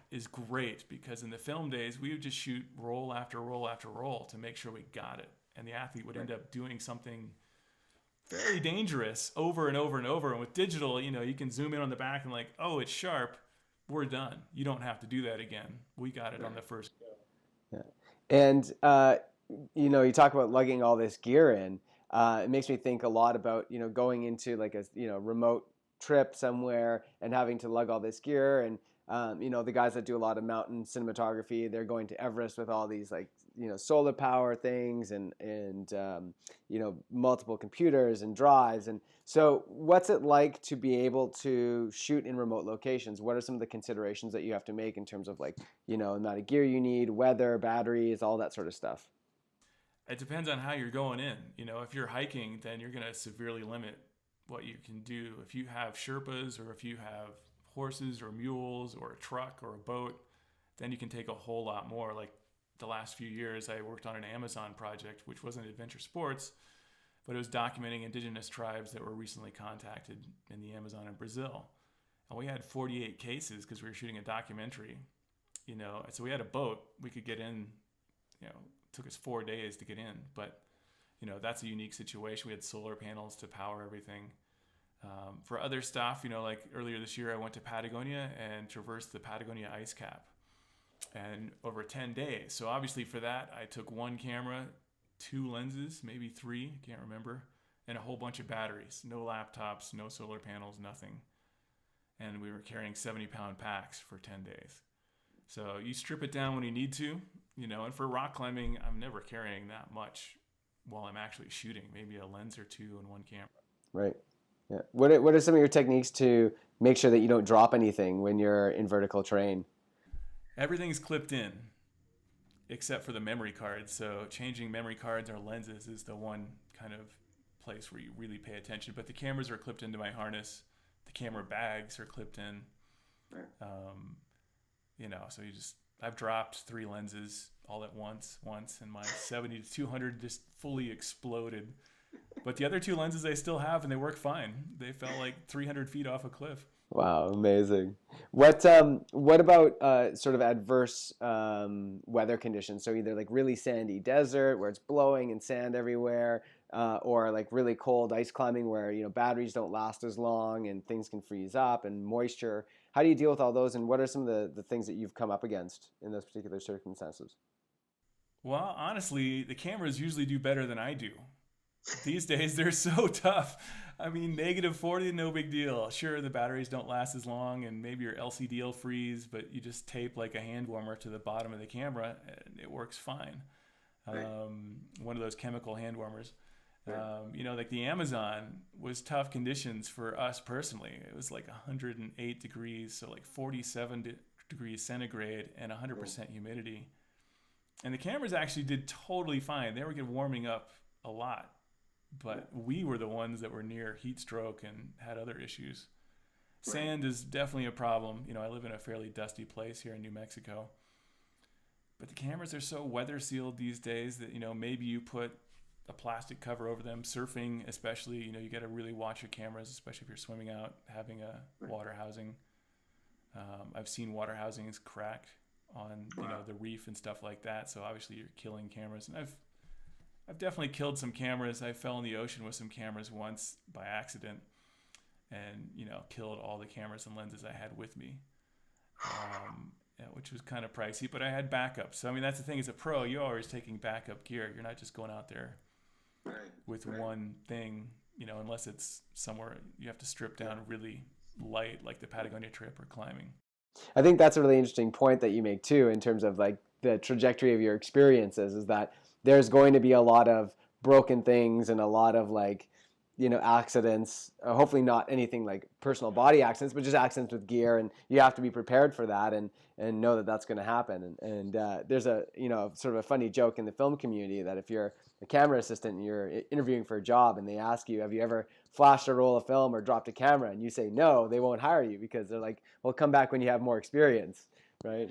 S2: is great because in the film days, we would just shoot roll after roll after roll to make sure we got it. And the athlete would end up doing something very dangerous over and over and over. And with digital, you can zoom in on the back and like, oh, it's sharp. We're done. You don't have to do that again. We got it on the first go.
S1: Yeah. And, you talk about lugging all this gear in. It makes me think a lot about, going into like a, remote trip somewhere and having to lug all this gear. And, the guys that do a lot of mountain cinematography, they're going to Everest with all these like, solar power things and multiple computers and drives. And so what's it like to be able to shoot in remote locations? What are some of the considerations that you have to make in terms of like, amount of gear you need, weather, batteries, all that sort of stuff?
S2: It depends on how you're going in. If you're hiking, then you're going to severely limit what you can do. If you have Sherpas or if you have horses or mules or a truck or a boat, then you can take a whole lot more. Like the last few years, I worked on an Amazon project, which wasn't adventure sports, but it was documenting indigenous tribes that were recently contacted in the Amazon in Brazil. And we had 48 cases because we were shooting a documentary, so we had a boat. We could get in, it took us 4 days to get in, but that's a unique situation. We had solar panels to power everything. For other stuff, like earlier this year, I went to Patagonia and traversed the Patagonia ice cap and over 10 days. So obviously for that, I took one camera, 2 lenses, maybe 3, can't remember, and a whole bunch of batteries, no laptops, no solar panels, nothing. And we were carrying 70-pound packs for 10 days. So you strip it down when you need to, and for rock climbing, I'm never carrying that much while I'm actually shooting, maybe a lens or 2 and one camera.
S1: Right. Yeah. What are some of your techniques to make sure that you don't drop anything when you're in vertical terrain?
S2: Everything's clipped in except for the memory cards. So changing memory cards or lenses is the one kind of place where you really pay attention. But the cameras are clipped into my harness. The camera bags are clipped in. So I've dropped 3 lenses all at once, and my 70 to 200 just fully exploded. But the other 2 lenses I still have, and they work fine. They fell like 300 feet off a cliff.
S1: Wow, amazing. What about sort of adverse weather conditions? So either like really sandy desert where it's blowing and sand everywhere, or like really cold ice climbing where batteries don't last as long and things can freeze up, and moisture. How do you deal with all those, and what are some of the things that you've come up against in those particular circumstances?
S2: Well, honestly, the cameras usually do better than I do. These days, they're so tough. I mean, -40, no big deal. Sure, the batteries don't last as long, and maybe your LCD will freeze, but you just tape like a hand warmer to the bottom of the camera, and it works fine. One of those chemical hand warmers. Like the Amazon was tough conditions for us personally. It was like 108 degrees, so like 47 degrees centigrade and 100% humidity. And the cameras actually did totally fine. They were warming up a lot, but we were the ones that were near heat stroke and had other issues. Sand is definitely a problem. You know, I live in a fairly dusty place here in New Mexico. But the cameras are so weather sealed these days that, you know, maybe you put a plastic cover over them. Surfing especially, you know, you got to really watch your cameras, especially if you're swimming out, having a water housing. I've seen water housings crack on, you know, the reef and stuff like that. So obviously you're killing cameras. And I've definitely killed some cameras. I fell in the ocean with some cameras once by accident and, you know, killed all the cameras and lenses I had with me, which was kind of pricey, but I had backup. So, I mean, that's the thing. As a pro, you're always taking backup gear. You're not just going out there with one thing, you know, unless it's somewhere you have to strip down really light, like the Patagonia trip or climbing.
S1: I think that's a really interesting point that you make too, in terms of like the trajectory of your experiences, is that there's going to be a lot of broken things and a lot of like, you know, accidents, hopefully not anything like personal body accidents, but just accidents with gear. And you have to be prepared for that and know that that's going to happen. And there's a, you know, sort of a funny joke in the film community that if you're a camera assistant and you're interviewing for a job and they ask you, have you ever flashed a roll of film or dropped a camera? And you say no, they won't hire you because they're like, well, come back when you have more experience, right?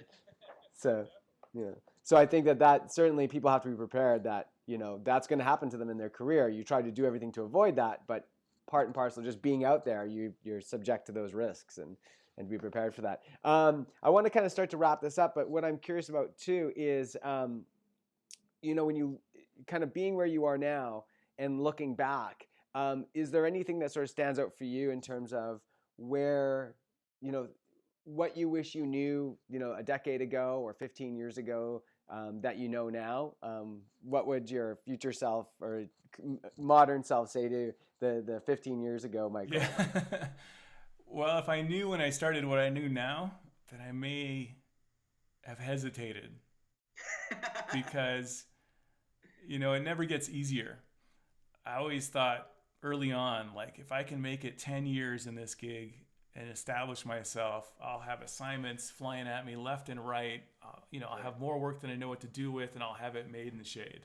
S1: So, yeah. So I think that certainly people have to be prepared that, you know, that's going to happen to them in their career. You try to do everything to avoid that, but part and parcel of just being out there, you're subject to those risks and be prepared for that. I want to kind of start to wrap this up, but what I'm curious about too is, you know, when you kind of being where you are now and looking back, is there anything that sort of stands out for you in terms of where, you know, what you wish you knew, you know, a decade ago or 15 years ago, that you know now? What would your future self or modern self say to the 15 years ago, Michael?
S2: Yeah. Well, if I knew when I started what I knew now, then I may have hesitated because, you know, it never gets easier. I always thought early on, like, if I can make it 10 years in this gig and establish myself, I'll have assignments flying at me left and right. You know, I'll have more work than I know what to do with, and I'll have it made in the shade.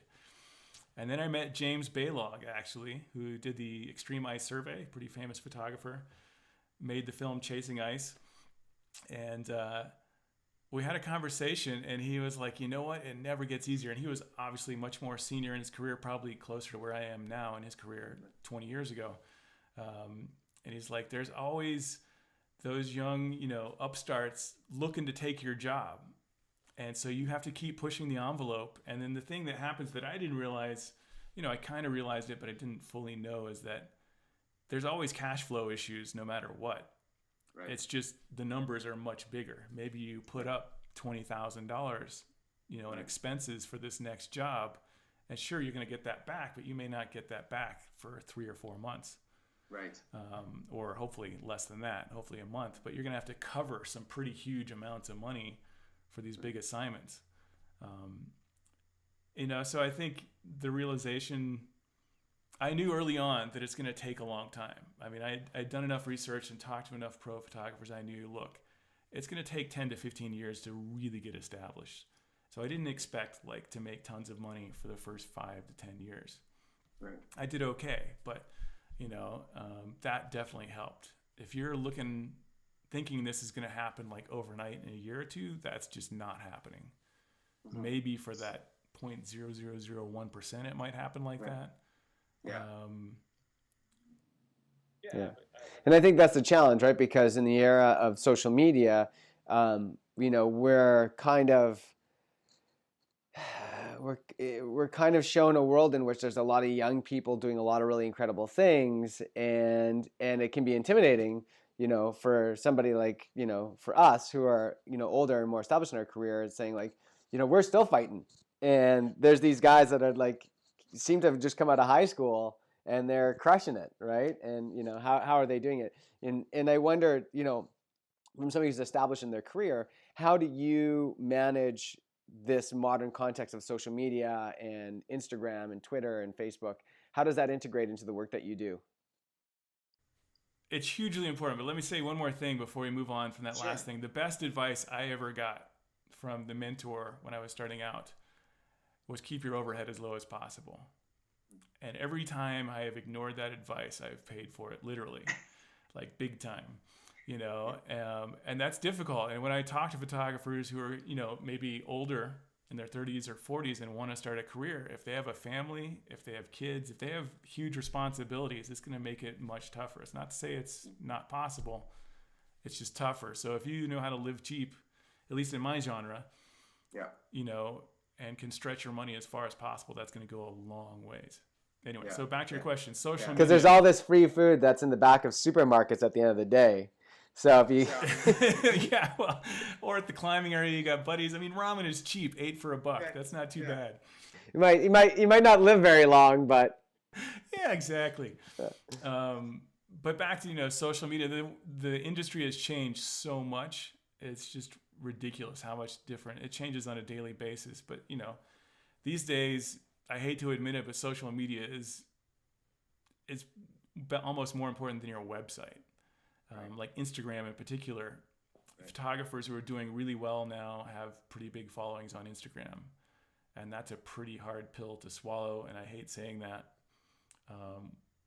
S2: And then I met James Baylog, actually, who did the Extreme Ice Survey, pretty famous photographer, made the film Chasing Ice. And we had a conversation, and he was like, you know what? It never gets easier. And he was obviously much more senior in his career, probably closer to where I am now in his career 20 years ago. And he's like, there's always those young, you know, upstarts looking to take your job. And so you have to keep pushing the envelope. And then the thing that happens that I didn't realize, you know, I kind of realized it, but I didn't fully know, is that there's always cash flow issues no matter what. Right. It's just the numbers are much bigger. Maybe you put up $20,000, you know, in expenses for this next job, and sure, you're going to get that back, but you may not get that back for 3 or 4 months.
S3: Right.
S2: Or hopefully less than that, hopefully a month. But you're going to have to cover some pretty huge amounts of money for these big assignments. You know, so I think the realization, I knew early on that it's going to take a long time. I mean, I'd done enough research and talked to enough pro photographers. I knew, look, it's going to take 10 to 15 years to really get established. So I didn't expect like to make tons of money for the first 5 to 10 years.
S3: Right.
S2: I did okay, but you know, that definitely helped. If you're thinking this is going to happen like overnight in a year or two, that's just not happening. Mm-hmm. Maybe for that 0.0001%, it might happen like that.
S3: Yeah.
S1: Yeah. And I think that's the challenge, right? Because in the era of social media, you know, we're kind of shown a world in which there's a lot of young people doing a lot of really incredible things, and it can be intimidating, you know, for somebody like, you know, for us who are, you know, older and more established in our career, saying like, you know, we're still fighting, and there's these guys that are like, seem to have just come out of high school and they're crushing it, right? And you know, how are they doing it? And I wonder, you know, from somebody who's established in their career, how do you manage this modern context of social media and Instagram and Twitter and Facebook? How does that integrate into the work that you do?
S2: It's hugely important, but let me say one more thing before we move on from that
S3: Sure.
S2: last thing. The best advice I ever got from the mentor when I was starting out was keep your overhead as low as possible. And every time I have ignored that advice, I've paid for it, literally, like big time, and that's difficult. And when I talk to photographers who are, maybe older in their 30s or 40s and want to start a career, if they have a family, if they have kids, if they have huge responsibilities, it's going to make it much tougher. It's not to say it's not possible. It's just tougher. So if you know how to live cheap, at least in my genre, and can stretch your money as far as possible, that's going to go a long ways. Anyway, so back to your question, social media.
S1: Because there's all this free food that's in the back of supermarkets at the end of the day. So if you...
S2: or at the climbing area, you got buddies. I mean, ramen is cheap, 8 for $1. That's not too bad.
S1: You might not live very long, but...
S2: Yeah, exactly. But back to, social media, the industry has changed so much. It's just ridiculous how much different. It changes on a daily basis. But, these days... I hate to admit it, but social media is almost more important than your website. Like Instagram in particular, photographers who are doing really well now have pretty big followings on Instagram. And that's a pretty hard pill to swallow, and I hate saying that.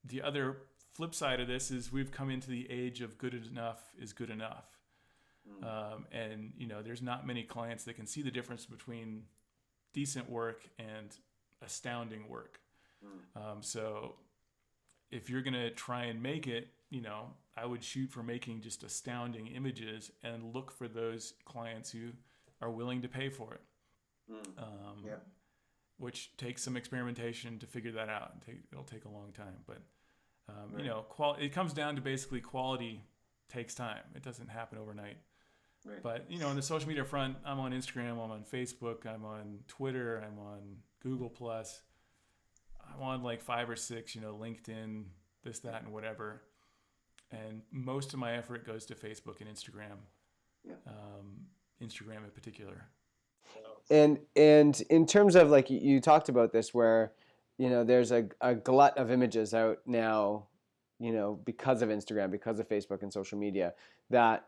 S2: The other flip side of this is we've come into the age of good enough is good enough. And, there's not many clients that can see the difference between decent work and astounding work. So if you're going to try and make it, I would shoot for making just astounding images and look for those clients who are willing to pay for it. Which takes some experimentation to figure that out. It'll take a long time, but it comes down to basically quality takes time. It doesn't happen overnight. Right. But, on the social media front, I'm on Instagram, I'm on Facebook, I'm on Twitter, I'm on Google+. I'm on like 5 or 6, LinkedIn, this, that, and whatever. And most of my effort goes to Facebook and Instagram, Instagram in particular.
S1: And in terms of, like, you talked about this where, there's a glut of images out now, because of Instagram, because of Facebook and social media, that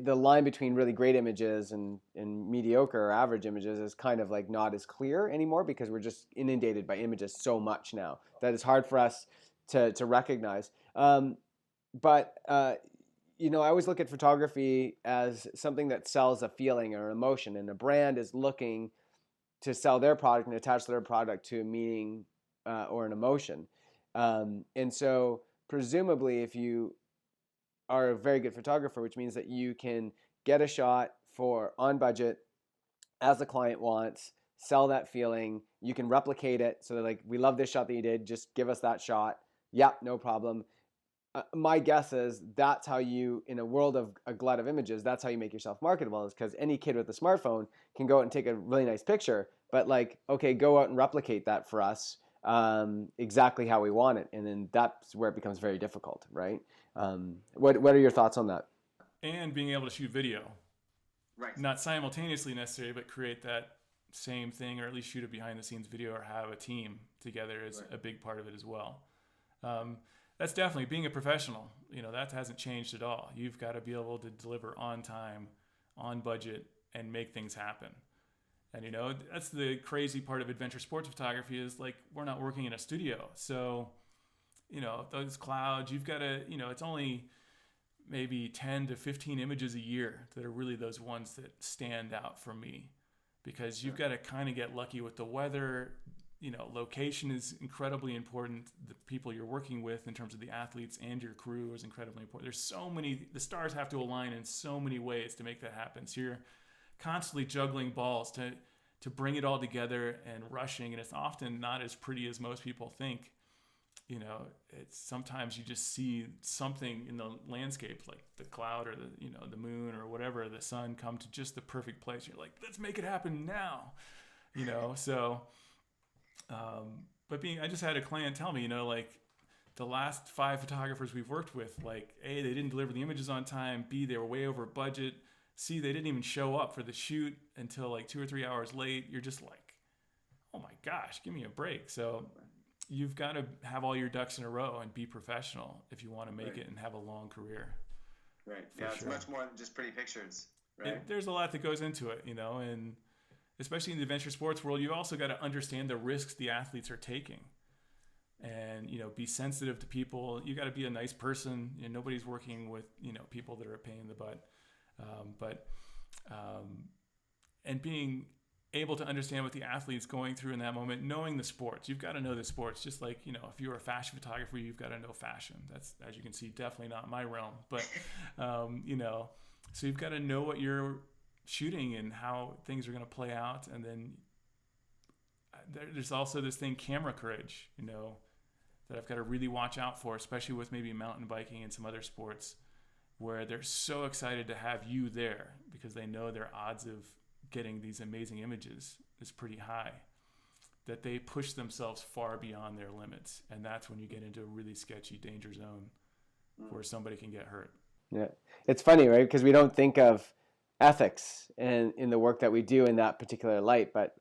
S1: the line between really great images and mediocre or average images is kind of like not as clear anymore, because we're just inundated by images so much now that it's hard for us to recognize. But I always look at photography as something that sells a feeling or an emotion, and a brand is looking to sell their product and attach their product to a meaning or an emotion. And so presumably if you are a very good photographer, which means that you can get a shot on budget as the client wants, sell that feeling, you can replicate it. So they're like, we love this shot that you did, just give us that shot. Yeah, no problem. My guess is that's how you, in a world of a glut of images, that's how you make yourself marketable, is because any kid with a smartphone can go out and take a really nice picture, but like, okay, go out and replicate that for us exactly how we want it. And then that's where it becomes very difficult, right? What are your thoughts on that?
S2: And being able to shoot video.
S3: Right.
S2: Not simultaneously necessarily, but create that same thing, or at least shoot a behind the scenes video, or have a team together is a big part of it as well. That's definitely being a professional. That hasn't changed at all. You've got to be able to deliver on time, on budget, and make things happen. And, that's the crazy part of adventure sports photography is, like, we're not working in a studio. So, those clouds, you've got to, it's only maybe 10 to 15 images a year that are really those ones that stand out for me, because you've got to kind of get lucky with the weather. Location is incredibly important. The people you're working with in terms of the athletes and your crew is incredibly important. There's so many, the stars have to align in so many ways to make that happen. So you're constantly juggling balls to bring it all together and rushing. And it's often not as pretty as most people think. It's sometimes you just see something in the landscape, like the cloud or the moon or whatever, the sun, come to just the perfect place. You're like, let's make it happen now, so, but I just had a client tell me, like, the last 5 photographers we've worked with, like, A, they didn't deliver the images on time. B, they were way over budget. C, they didn't even show up for the shoot until like 2 or 3 hours late. You're just like, oh my gosh, give me a break. So you've got to have all your ducks in a row and be professional if you want to make it and have a long career.
S3: Right. Yeah, it's much more than just pretty pictures. Right.
S2: There's a lot that goes into it, and especially in the adventure sports world, you've also got to understand the risks the athletes are taking, and be sensitive to people. You got to be a nice person. Nobody's working with people that are a pain in the butt, and being able to understand what the athlete's going through in that moment, knowing the sports. You've got to know the sports, just like, if you're a fashion photographer, you've got to know fashion. That's, as you can see, definitely not my realm, but, so you've got to know what you're shooting and how things are going to play out. And then there's also this thing, camera courage, that I've got to really watch out for, especially with maybe mountain biking and some other sports, where they're so excited to have you there because they know their odds of getting these amazing images is pretty high, that they push themselves far beyond their limits. And that's when you get into a really sketchy danger zone where somebody can get hurt.
S1: Yeah. It's funny, right? Because we don't think of ethics in the work that we do in that particular light, but,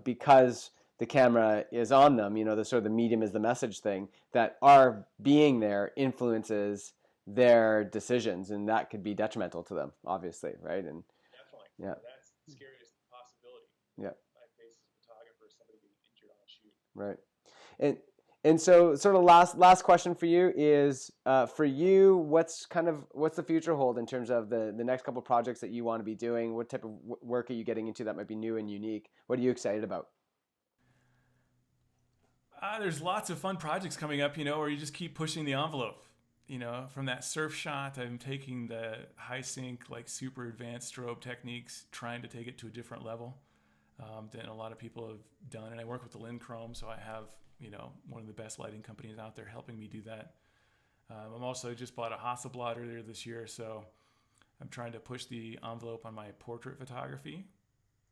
S1: because the camera is on them, the sort of the medium is the message thing, that our being there influences their decisions, and that could be detrimental to them, obviously, right? And
S2: definitely.
S1: Yeah.
S2: That's the scariest possibility.
S1: Yeah.
S2: I face as a photographer, somebody getting injured on a shoot.
S1: Right. And so sort of last question for you is, for you, what's the future hold in terms of the next couple of projects that you want to be doing? What type of work are you getting into that might be new and unique? What are you excited about?
S2: There's lots of fun projects coming up, where you just keep pushing the envelope. From that surf shot, I'm taking the high sync, like super advanced strobe techniques, trying to take it to a different level than a lot of people have done. And I work with the Linchrome, so I have, one of the best lighting companies out there helping me do that. I'm also just bought a Hasselblad earlier this year, so I'm trying to push the envelope on my portrait photography,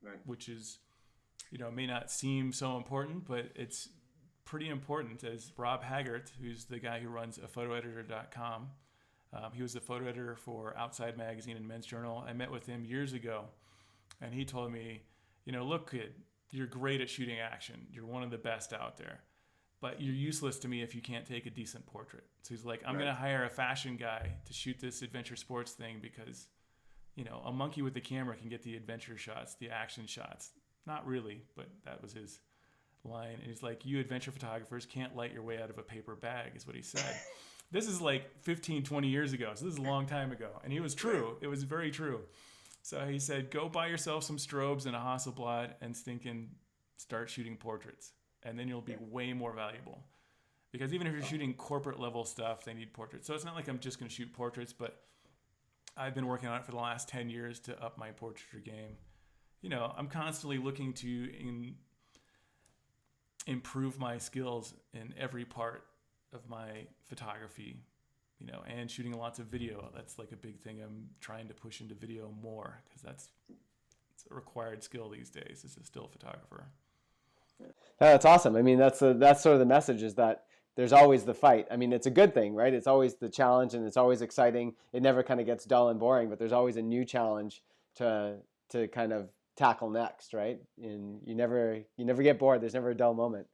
S3: Right.
S2: which is, may not seem so important, but it's pretty important. As Rob Haggart, who's the guy who runs aphotoeditor.com, he was the photo editor for Outside Magazine and Men's Journal. I met with him years ago, and he told me, look, kid, you're great at shooting action. You're one of the best out there, but you're useless to me if you can't take a decent portrait. So he's like, I'm going to hire a fashion guy to shoot this adventure sports thing because, a monkey with the camera can get the adventure shots, the action shots. Not really, but that was his line. And he's like, you adventure photographers can't light your way out of a paper bag, is what he said. This is like 15, 20 years ago. So this is a long time ago. And he was true. It was very true. So he said, go buy yourself some strobes and a Hasselblad and start shooting portraits. And then you'll be way more valuable. Because even if you're shooting corporate level stuff, they need portraits. So it's not like I'm just going to shoot portraits, but I've been working on it for the last 10 years to up my portraiture game. I'm constantly looking to improve my skills in every part of my photography, and shooting lots of video. That's like a big thing. I'm trying to push into video more because it's a required skill these days as a still photographer.
S1: That's awesome. I mean, that's sort of the message, is that there's always the fight. I mean, it's a good thing, right? It's always the challenge, and it's always exciting. It never kind of gets dull and boring, but there's always a new challenge to kind of tackle next, right? And you never get bored. There's never a dull moment.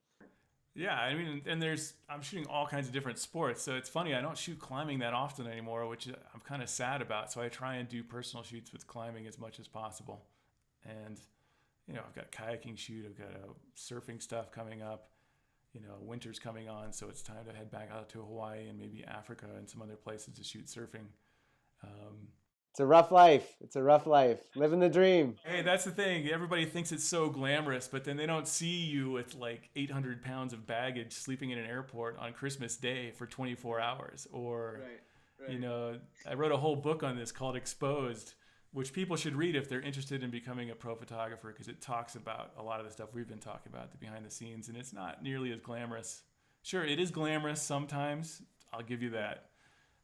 S2: Yeah, I mean, and I'm shooting all kinds of different sports. So it's funny, I don't shoot climbing that often anymore, which I'm kind of sad about. So I try and do personal shoots with climbing as much as possible. And, I've got kayaking shoot, I've got surfing stuff coming up, winter's coming on. So it's time to head back out to Hawaii and maybe Africa and some other places to shoot surfing.
S1: It's a rough life. Living the dream.
S2: Hey, that's the thing. Everybody thinks it's so glamorous, but then they don't see you with like 800 pounds of baggage sleeping in an airport on Christmas Day for 24 hours. Or,
S3: Right.
S2: I wrote a whole book on this called Exposed, which people should read if they're interested in becoming a pro photographer, because it talks about a lot of the stuff we've been talking about, the behind the scenes, and it's not nearly as glamorous. Sure, it is glamorous sometimes. I'll give you that.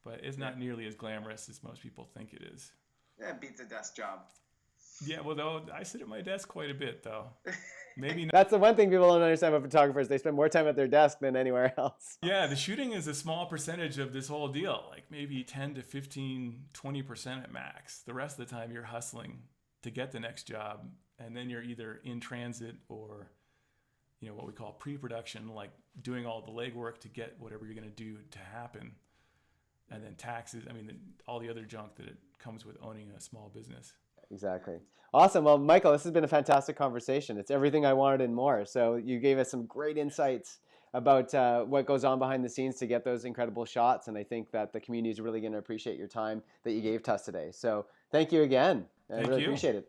S2: But it's not nearly as glamorous as most people think it is.
S3: Yeah, beats a desk job.
S2: Yeah, well, though, I sit at my desk quite a bit, though. Maybe not.
S1: That's the one thing people don't understand about photographers. They spend more time at their desk than anywhere else.
S2: Yeah, the shooting is a small percentage of this whole deal, like maybe 10 to 15, 20% at max. The rest of the time you're hustling to get the next job, and then you're either in transit or, what we call pre-production, like doing all the legwork to get whatever you're going to do to happen. And then taxes, all the other junk that it comes with owning a small business.
S1: exactly. Awesome. Well, Michael, this has been a fantastic conversation. It's everything I wanted and more. So you gave us some great insights about what goes on behind the scenes to get those incredible shots. And I think that the community is really going to appreciate your time that you gave to us today. So thank you again. I really appreciate it.